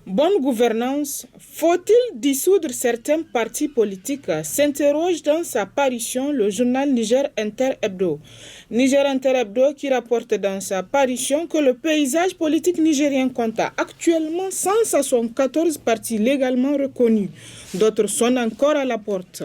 Bonne gouvernance, faut-il dissoudre certains partis politiques s'interroge dans sa parution le journal Niger Inter Hebdo. Niger Inter Hebdo qui rapporte dans sa parution que le paysage politique nigérien compte actuellement 174 partis légalement reconnus. D'autres sonnent encore à la porte.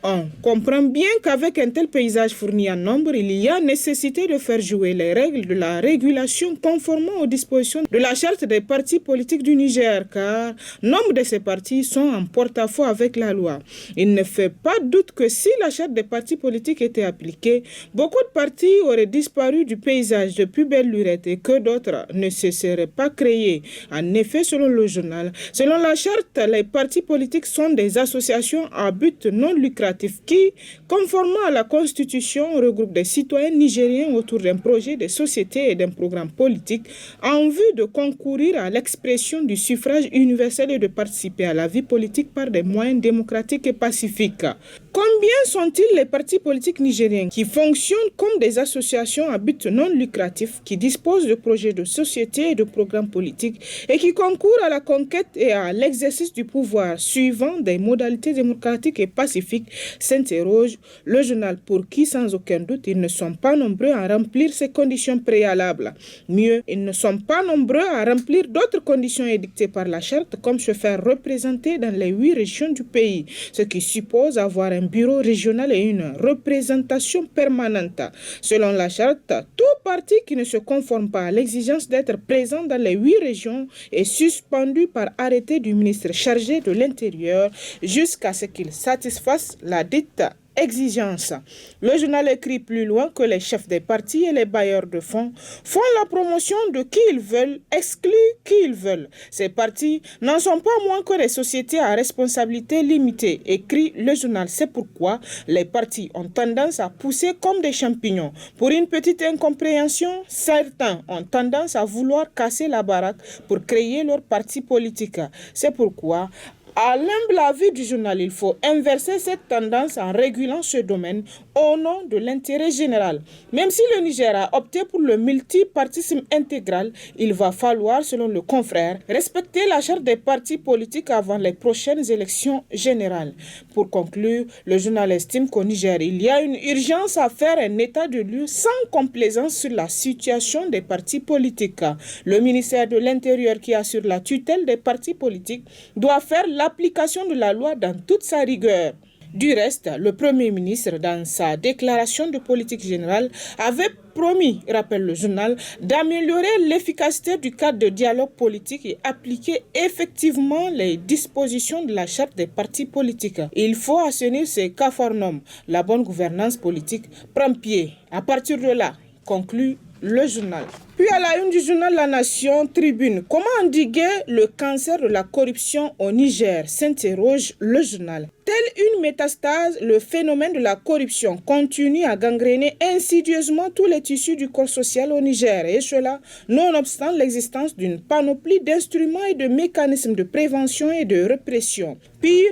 On comprend bien qu'avec un tel paysage fourni en nombre, il y a nécessité de faire jouer les règles de la régulation conformément aux dispositions de la charte des partis politiques du Niger, car nombre de ces partis sont en porte-à-faux avec la loi. Il ne fait pas doute que si la charte des partis politiques était appliquée, beaucoup de partis auraient disparu du paysage depuis belle lurette et que d'autres ne se seraient pas créés. En effet, selon le journal, selon la charte, les partis politiques sont des associations à but non lucratif qui, conformément à la Constitution, regroupe des citoyens nigériens autour d'un projet de société et d'un programme politique en vue de concourir à l'expression du suffrage universel et de participer à la vie politique par des moyens démocratiques et pacifiques. Combien sont-ils les partis politiques nigériens qui fonctionnent comme des associations à but non lucratif, qui disposent de projets de société et de programmes politiques et qui concourent à la conquête et à l'exercice du pouvoir suivant des modalités démocratiques et pacifiques, s'interroge le journal, pour qui sans aucun doute ils ne sont pas nombreux à remplir ces conditions préalables. Mieux, ils ne sont pas nombreux à remplir d'autres conditions édictées par la charte, comme se faire représenter dans les 8 régions du pays, ce qui suppose avoir un bureau régional et une représentation permanente. Selon la charte, tout parti qui ne se conforme pas à l'exigence d'être présent dans les 8 régions est suspendu par arrêté du ministre chargé de l'Intérieur jusqu'à ce qu'il satisfasse la dite exigence. Le journal écrit plus loin que les chefs des partis et les bailleurs de fonds font la promotion de qui ils veulent, excluent qui ils veulent. Ces partis n'en sont pas moins que des sociétés à responsabilité limitée, écrit le journal. C'est pourquoi les partis ont tendance à pousser comme des champignons. Pour une petite incompréhension, certains ont tendance à vouloir casser la baraque pour créer leur parti politique. C'est pourquoi à l'humble avis du journal, il faut inverser cette tendance en régulant ce domaine au nom de l'intérêt général. Même si le Niger a opté pour le multipartisme intégral, il va falloir, selon le confrère, respecter la charte des partis politiques avant les prochaines élections générales. Pour conclure, le journal estime qu'au Niger, il y a une urgence à faire un état de lieu sans complaisance sur la situation des partis politiques. Le ministère de l'Intérieur, qui assure la tutelle des partis politiques, doit faire l'application de la loi dans toute sa rigueur. Du reste, le Premier ministre, dans sa déclaration de politique générale, avait promis, rappelle le journal, d'améliorer l'efficacité du cadre de dialogue politique et appliquer effectivement les dispositions de la charte des partis politiques. Il faut assainir ces capharnaüm. La bonne gouvernance politique prend pied. À partir de là, conclut le journal. Puis à la une du journal La Nation, Tribune, comment endiguer le cancer de la corruption au Niger, s'interroge le journal. Telle une métastase, le phénomène de la corruption continue à gangréner insidieusement tous les tissus du corps social au Niger, et cela nonobstant l'existence d'une panoplie d'instruments et de mécanismes de prévention et de répression. Pire,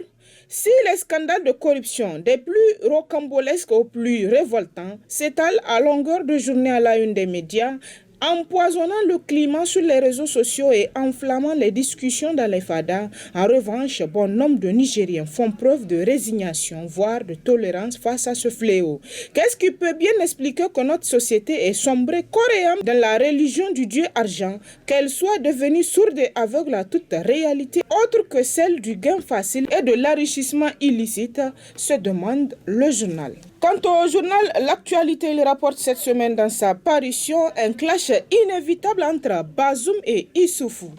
si les scandales de corruption, des plus rocambolesques aux plus révoltants, s'étalent à longueur de journée à la une des médias, empoisonnant le climat sur les réseaux sociaux et enflammant les discussions dans les fadas, en revanche, bon nombre de Nigériens font preuve de résignation, voire de tolérance face à ce fléau. Qu'est-ce qui peut bien expliquer que notre société est sombrée corps et âme dans la religion du dieu argent, qu'elle soit devenue sourde et aveugle à toute réalité autre que celle du gain facile et de l'enrichissement illicite, se demande le journal. Quant au journal L'Actualité, il rapporte cette semaine dans sa parution un clash inévitable entre Bazoum et Issoufou.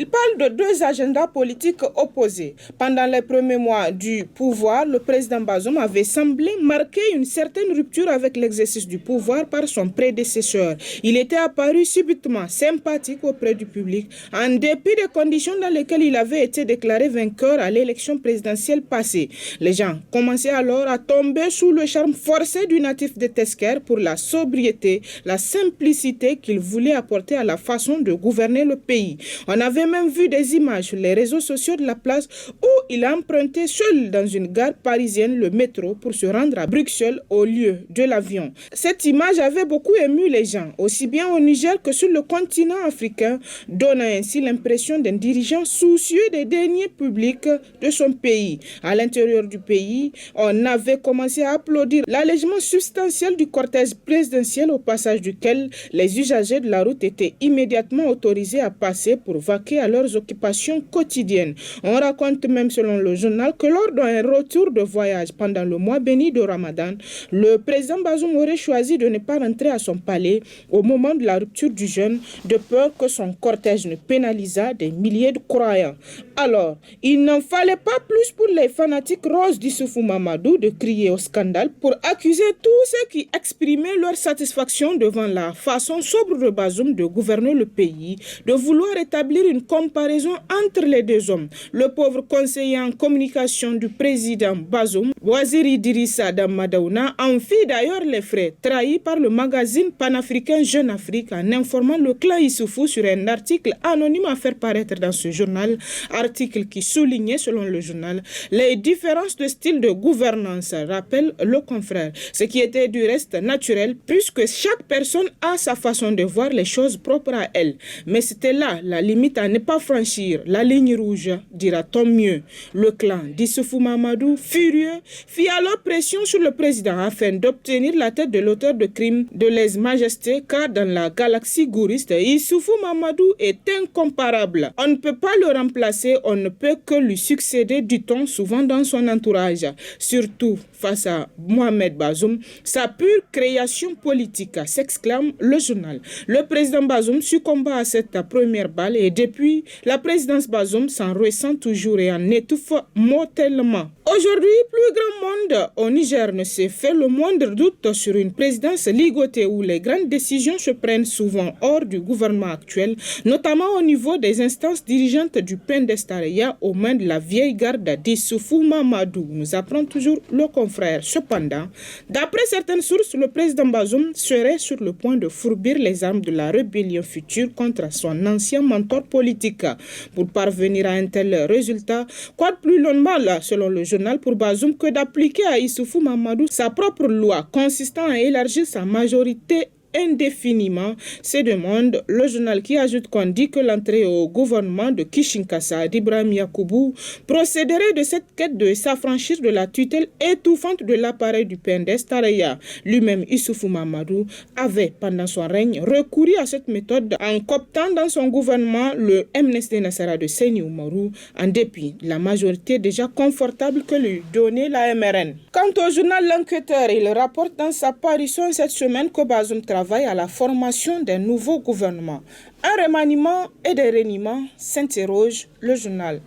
Il parle de 2 agendas politiques opposés. Pendant les premiers mois du pouvoir, le président Bazoum avait semblé marquer une certaine rupture avec l'exercice du pouvoir par son prédécesseur. Il était apparu subitement sympathique auprès du public, en dépit des conditions dans lesquelles il avait été déclaré vainqueur à l'élection présidentielle passée. Les gens commençaient alors à tomber sous le charme forcé du natif de Tesker pour la sobriété, la simplicité qu'il voulait apporter à la façon de gouverner le pays. On avait même vu des images sur les réseaux sociaux de la place où il a emprunté seul dans une gare parisienne le métro pour se rendre à Bruxelles au lieu de l'avion. Cette image avait beaucoup ému les gens, aussi bien au Niger que sur le continent africain, donnant ainsi l'impression d'un dirigeant soucieux des deniers publics de son pays. À l'intérieur du pays, on avait commencé à applaudir l'allègement substantiel du cortège présidentiel au passage duquel les usagers de la route étaient immédiatement autorisés à passer pour vaquer à leurs occupations quotidiennes. On raconte même selon le journal que lors d'un retour de voyage pendant le mois béni de Ramadan, le président Bazoum aurait choisi de ne pas rentrer à son palais au moment de la rupture du jeûne, de peur que son cortège ne pénalisât des milliers de croyants. Alors, il n'en fallait pas plus pour les fanatiques roses d'Issoufou Mamadou de crier au scandale pour accuser tous ceux qui exprimaient leur satisfaction devant la façon sobre de Bazoum de gouverner le pays, de vouloir établir une comparaison entre les deux hommes. Le pauvre conseiller en communication du président Bazoum, Waziri Idrissa Madaouna, en fit d'ailleurs les frais, trahi par le magazine panafricain Jeune Afrique en informant le clan Issoufou sur un article anonyme à faire paraître dans ce journal, article qui soulignait, selon le journal, les différences de style de gouvernance, rappelle le confrère, ce qui était du reste naturel puisque chaque personne a sa façon de voir les choses propres à elle. Mais c'était là la limite à ne pas franchir, la ligne rouge, dira-t-on mieux. Le clan d'Issoufou Mamadou, furieux, fit alors pression sur le président afin d'obtenir la tête de l'auteur de crime de lèse-majesté, car dans la galaxie gouriste, Issoufou Mamadou est incomparable. On ne peut pas le remplacer, on ne peut que lui succéder, dit-on souvent dans son entourage. Surtout face à Mohamed Bazoum, sa pure création politique, s'exclame le journal. Le président Bazoum succomba à cette première balle et depuis, la présidence Bazoum s'en ressent toujours et en étouffe mortellement. Aujourd'hui, plus grand monde au Niger ne s'est fait le moindre doute sur une présidence ligotée où les grandes décisions se prennent souvent hors du gouvernement actuel, notamment au niveau des instances dirigeantes du Pendestaria aux mains de la vieille garde d'Issoufou Mamadou, nous apprend toujours le confrère. Cependant, d'après certaines sources, le président Bazoum serait sur le point de fourbir les armes de la rébellion future contre son ancien mentor politique. Pour parvenir à un tel résultat, quoi de plus normal, selon le journal, pour Bazoum que d'appliquer à Issoufou Mamadou sa propre loi consistant à élargir sa majorité indéfiniment, se demande le journal qui ajoute qu'on dit que l'entrée au gouvernement de Kishinkasa d'Ibrahim Yacoubou procéderait de cette quête de s'affranchir de la tutelle étouffante de l'appareil du PNDS Taraya. Lui-même, Issoufou Mamadou, avait pendant son règne recouru à cette méthode en cooptant dans son gouvernement le MNSD Nassara de Seyni Oumarou en dépit de la majorité déjà confortable que lui donnait la MRN. Quant au journal L'Enquêteur, il rapporte dans sa parution cette semaine que Bazoum travaille à la formation d'un nouveau gouvernement. Un remaniement et des reniements, s'interroge le journal.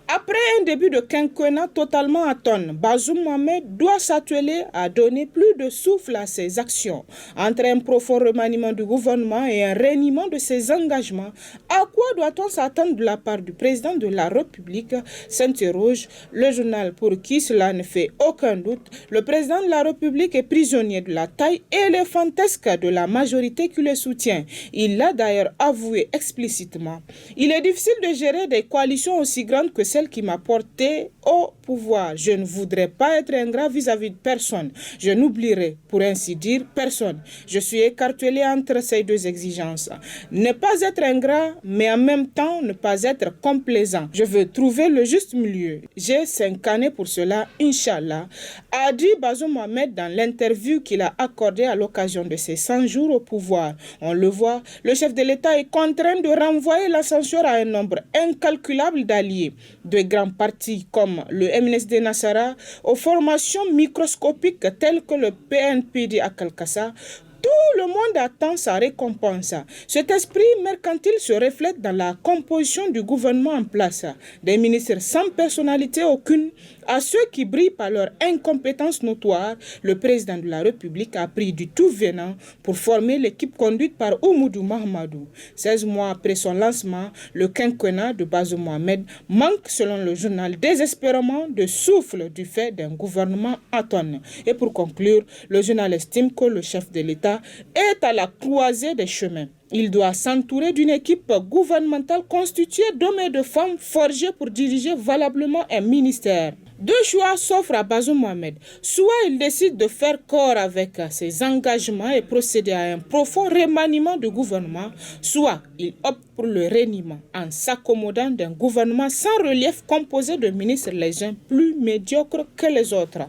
Après un début de quinquennat totalement atone, Bazoum Mohamed doit s'atteler à donner plus de souffle à ses actions. Entre un profond remaniement du gouvernement et un reniement de ses engagements, à quoi doit-on s'attendre de la part du président de la République, s'interroge le journal, pour qui cela ne fait aucun doute. Le président de la République est prisonnier de la taille éléphantesque de la majorité qui le soutient. Il l'a d'ailleurs avoué explicitement. Il est difficile de gérer des coalitions aussi grandes que celle qui m'a porté au pouvoir. Je ne voudrais pas être ingrat vis-à-vis de personne. Je n'oublierai, pour ainsi dire, personne. Je suis écartelé entre ces deux exigences. Ne pas être ingrat, mais en même temps ne pas être complaisant. Je veux trouver le juste milieu. J'ai 5 années pour cela, Inch'Allah, a dit Bazoum Mohamed dans l'interview qu'il a accordée à l'occasion de ses 100 jours au pouvoir. On le voit, le chef de l'État est contraint de renvoyer l'ascenseur à un nombre incalculable d'alliés, de grands partis comme le MNSD Nassara, aux formations microscopiques telles que le PNPD à Kalkassa. Tout le monde attend sa récompense. Cet esprit mercantile se reflète dans la composition du gouvernement en place. Des ministres sans personnalité aucune, à ceux qui brillent par leur incompétence notoire, le président de la République a pris du tout venant pour former l'équipe conduite par Oumoudou Mahamadou. 16 mois après son lancement, le quinquennat de Bazoum Mohamed manque, selon le journal, désespérément de souffle du fait d'un gouvernement atone. Et pour conclure, le journal estime que le chef de l'État Issa est à la croisée des chemins. Il doit s'entourer d'une équipe gouvernementale constituée d'hommes et de femmes forgés pour diriger valablement un ministère. Deux choix s'offrent à Bazoum Mohamed. Soit il décide de faire corps avec ses engagements et procéder à un profond remaniement du gouvernement, soit il opte pour le reniement en s'accommodant d'un gouvernement sans relief composé de ministres les uns plus médiocres que les autres.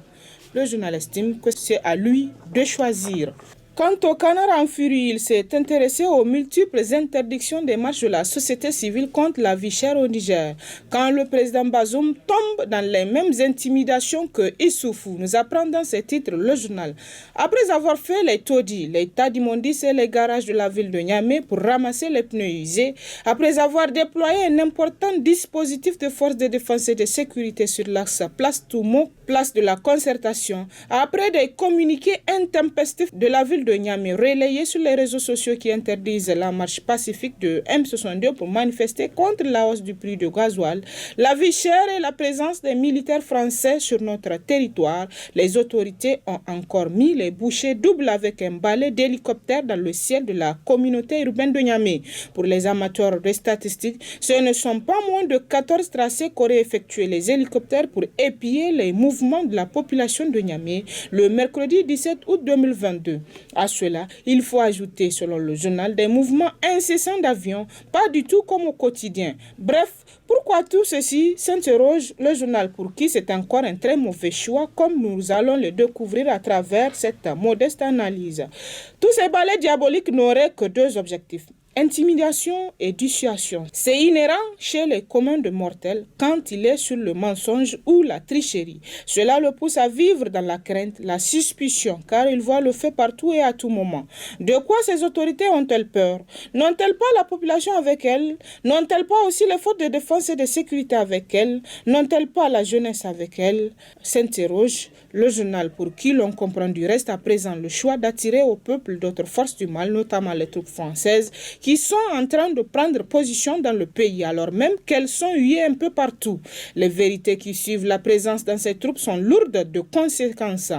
Le journal estime que c'est à lui de choisir. Quant au canard en furie, il s'est intéressé aux multiples interdictions des marches de la société civile contre la vie chère au Niger. Quand le président Bazoum tombe dans les mêmes intimidations que Issoufou, nous apprend dans ses titres le journal. Après avoir fait les taudis, les tas d'immondices et les garages de la ville de Niamey pour ramasser les pneus usés, après avoir déployé un important dispositif de force de défense et de sécurité sur l'axe Place Toumo, place de la concertation, après des communiqués intempestifs de la ville de Niamey relayés sur les réseaux sociaux qui interdisent la marche pacifique de M62 pour manifester contre la hausse du prix du gasoil, la vie chère et la présence des militaires français sur notre territoire, les autorités ont encore mis les bouchées doubles avec un balai d'hélicoptères dans le ciel de la communauté urbaine de Niamey. Pour les amateurs de statistiques, ce ne sont pas moins de 14 tracés qu'auraient effectué les hélicoptères pour épier les mouvements de la population de Niamey le mercredi 17 août 2022. À cela, il faut ajouter, selon le journal, des mouvements incessants d'avions, pas du tout comme au quotidien. Bref, pourquoi tout ceci s'interroge le journal, pour qui c'est encore un très mauvais choix, comme nous allons le découvrir à travers cette modeste analyse. Tous ces balais diaboliques n'auraient que deux objectifs: intimidation et dissuasion. C'est inhérent chez les communs de mortels quand il est sur le mensonge ou la tricherie. Cela le pousse à vivre dans la crainte, la suspicion, car il voit le fait partout et à tout moment. De quoi ces autorités ont-elles peur? N'ont-elles pas la population avec elles? N'ont-elles pas aussi les forces de défense et de sécurité avec elles? N'ont-elles pas la jeunesse avec elles? S'interroge le journal, pour qui l'on comprend du reste à présent le choix d'attirer au peuple d'autres forces du mal, notamment les troupes françaises, qui sont en train de prendre position dans le pays, alors même qu'elles sont huées un peu partout. Les vérités qui suivent la présence dans ces troupes sont lourdes de conséquences.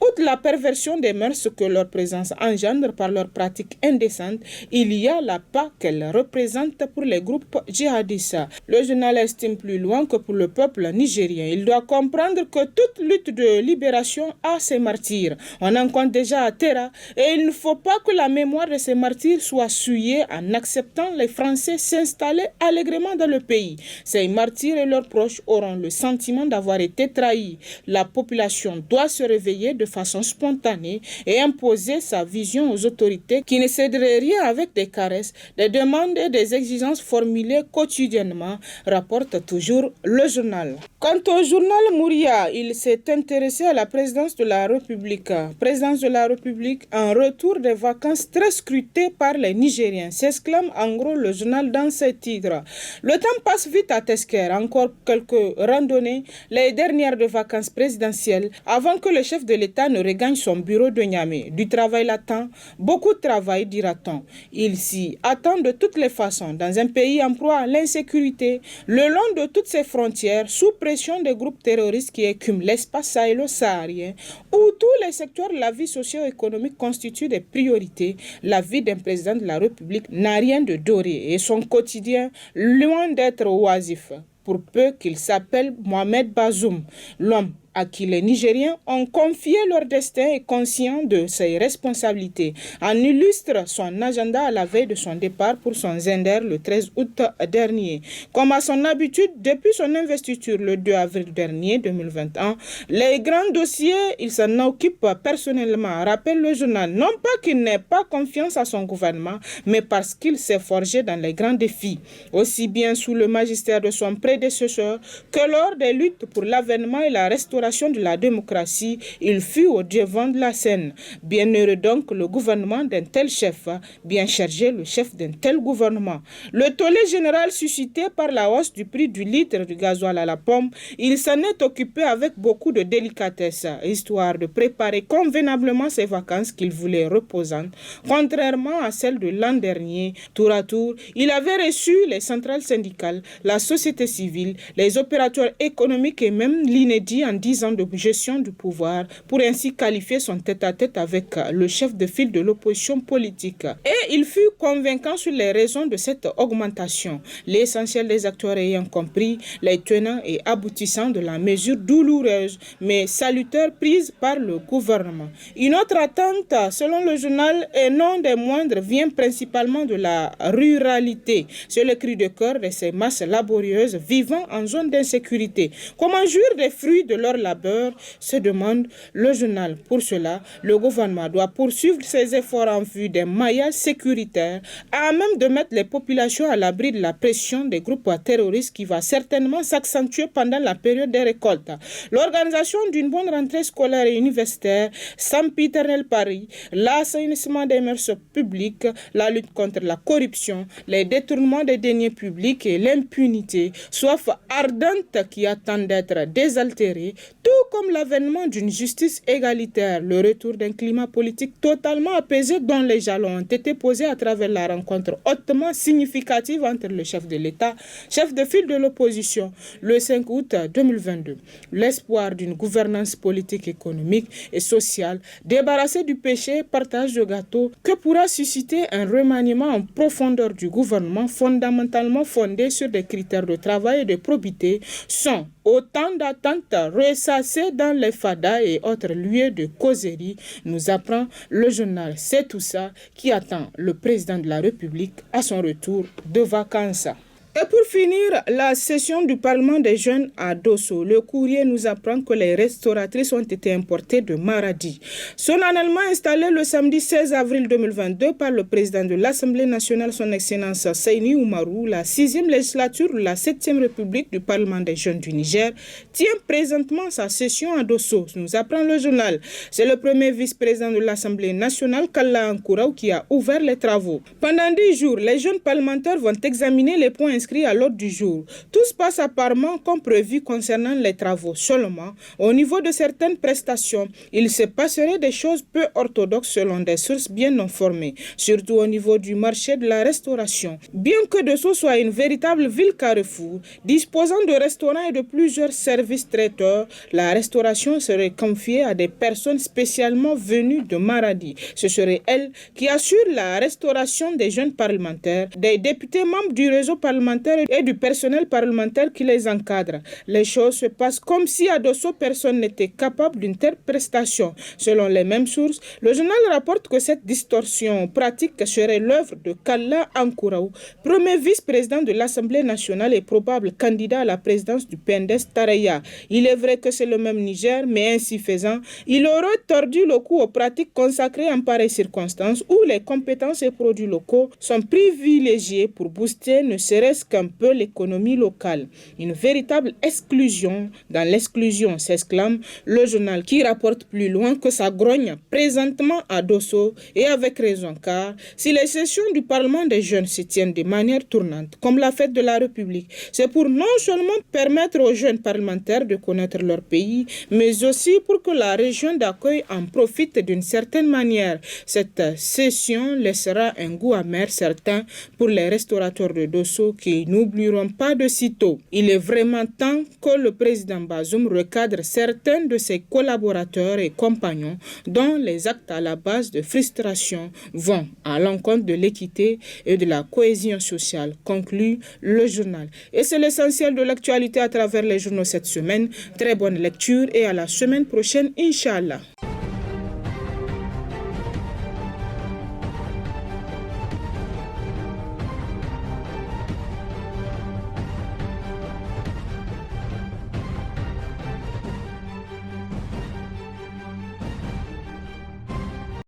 Outre la perversion des mœurs que leur présence engendre par leurs pratiques indécentes, il y a la part qu'elles représentent pour les groupes djihadistes. Le journal estime plus loin que pour le peuple nigérien. Il doit comprendre que toute lutte de libération a ses martyrs. On en compte déjà à Terra, et il ne faut pas que la mémoire de ces martyrs soit souillée en acceptant les Français s'installer allègrement dans le pays. Ces martyrs et leurs proches auront le sentiment d'avoir été trahis. La population doit se réveiller de façon spontanée et imposer sa vision aux autorités qui ne céderaient rien avec des caresses, des demandes et des exigences formulées quotidiennement, rapporte toujours le journal. Quant au journal Mouria, il s'est intéressé à la présidence de la République. Présidence de la République, un retour des vacances très scruté par les Nigériens, s'exclame en gros le journal dans ses titres. Le temps passe vite à Tesker, encore quelques randonnées, les dernières de vacances présidentielles, avant que le chef de l'État ne regagne son bureau de Niamey. Du travail latent, beaucoup de travail, dira-t-on. Il s'y attend de toutes les façons, dans un pays en proie à l'insécurité, le long de toutes ses frontières, sous pression des groupes terroristes qui écument l'espace sahélo-saharien, où tous les secteurs de la vie socio-économique constituent des priorités. La vie d'un président de la République n'a rien de doré et son quotidien loin d'être oisif, pour peu qu'il s'appelle Mohamed Bazoum, l'homme à qui les Nigériens ont confié leur destin et conscient de ses responsabilités. En illustre son agenda à la veille de son départ pour son Zender le 13 août dernier. Comme à son habitude, depuis son investiture le 2 avril dernier 2021, les grands dossiers, il s'en occupe personnellement, rappelle le journal. Non pas qu'il n'ait pas confiance à son gouvernement, mais parce qu'il s'est forgé dans les grands défis, aussi bien sous le magistère de son prédécesseur que lors des luttes pour l'avènement et la restauration de la démocratie, il fut au devant de la scène. Bienheureux donc le gouvernement d'un tel chef, bien chargé le chef d'un tel gouvernement. Le tollé général suscité par la hausse du prix du litre du gasoil à la pompe, il s'en est occupé avec beaucoup de délicatesse, histoire de préparer convenablement ses vacances qu'il voulait reposantes, contrairement à celles de l'an dernier. Tour à tour, il avait reçu les centrales syndicales, la société civile, les opérateurs économiques et même l'inédit en 10 ans de gestion du pouvoir, pour ainsi qualifier son tête-à-tête avec le chef de file de l'opposition politique. Et il fut convaincant sur les raisons de cette augmentation, l'essentiel des acteurs ayant compris les tenants et aboutissants de la mesure douloureuse mais salutaire prise par le gouvernement. Une autre attente, selon le journal, et non des moindres, vient principalement de la ruralité. C'est le cri de cœur de ces masses laborieuses vivant en zone d'insécurité. Comment jouir des fruits de leur labeur, se demande le journal. Pour cela, le gouvernement doit poursuivre ses efforts en vue des maillages sécuritaires, à même de mettre les populations à l'abri de la pression des groupes terroristes qui va certainement s'accentuer pendant la période des récoltes. L'organisation d'une bonne rentrée scolaire et universitaire, sempiternel Paris, l'assainissement des mœurs publiques, la lutte contre la corruption, les détournements des deniers publics et l'impunité, soif ardente qui attend d'être désaltérée, tout comme l'avènement d'une justice égalitaire, le retour d'un climat politique totalement apaisé dont les jalons ont été posés à travers la rencontre hautement significative entre le chef de l'État, chef de file de l'opposition, le 5 août 2022. L'espoir d'une gouvernance politique, économique et sociale débarrassée du péché, partage de gâteau, que pourra susciter un remaniement en profondeur du gouvernement fondamentalement fondé sur des critères de travail et de probité, sont autant d'attentes ressassées dans les fadas et autres lieux de causerie, nous apprend le journal C'est tout ça qui attend le président de la République à son retour de vacances. Et pour finir, la session du Parlement des jeunes à Dosso. Le courrier nous apprend que les restauratrices ont été importées de Maradi. Solennellement installé le samedi 16 avril 2022 par le président de l'Assemblée nationale, son Excellence Seyni Oumarou, la 6e législature de la 7e République du Parlement des jeunes du Niger tient présentement sa session à Dosso. Nous apprend le journal. C'est le premier vice-président de l'Assemblée nationale, Kalla Ankouraou, qui a ouvert les travaux. Pendant 10 jours, les jeunes parlementaires vont examiner les points inscrits à l'ordre du jour. Tout se passe apparemment comme prévu concernant les travaux. Seulement, au niveau de certaines prestations, il se passerait des choses peu orthodoxes selon des sources bien informées, surtout au niveau du marché de la restauration. Bien que Dosso soit une véritable ville carrefour, disposant de restaurants et de plusieurs services traiteurs, la restauration serait confiée à des personnes spécialement venues de Maradi. Ce serait elle qui assure la restauration des jeunes parlementaires, des députés membres du réseau parlementaire et du personnel parlementaire qui les encadre. Les choses se passent comme si à Dosso personne n'était capable d'une telle prestation. Selon les mêmes sources, le journal rapporte que cette distorsion pratique serait l'œuvre de Kalla Ankouraou, premier vice-président de l'Assemblée nationale et probable candidat à la présidence du PNDS Tareya. Il est vrai que c'est le même Niger, mais ainsi faisant, il aurait tordu le cou aux pratiques consacrées en pareilles circonstances où les compétences et produits locaux sont privilégiés pour booster ne serait-ce qu'un peu l'économie locale. Une véritable exclusion dans l'exclusion, s'exclame le journal qui rapporte plus loin que ça grogne présentement à Dosso et avec raison car si les sessions du Parlement des jeunes se tiennent de manière tournante comme la fête de la République, c'est pour non seulement permettre aux jeunes parlementaires de connaître leur pays, mais aussi pour que la région d'accueil en profite d'une certaine manière. Cette session laissera un goût amer certain pour les restaurateurs de Dosso qui n'oublieront pas de sitôt. Il est vraiment temps que le président Bazoum recadre certains de ses collaborateurs et compagnons dont les actes à la base de frustration vont à l'encontre de l'équité et de la cohésion sociale, conclut le journal. Et c'est l'essentiel de l'actualité à travers les journaux cette semaine. Très bonne lecture et à la semaine prochaine, Inch'Allah.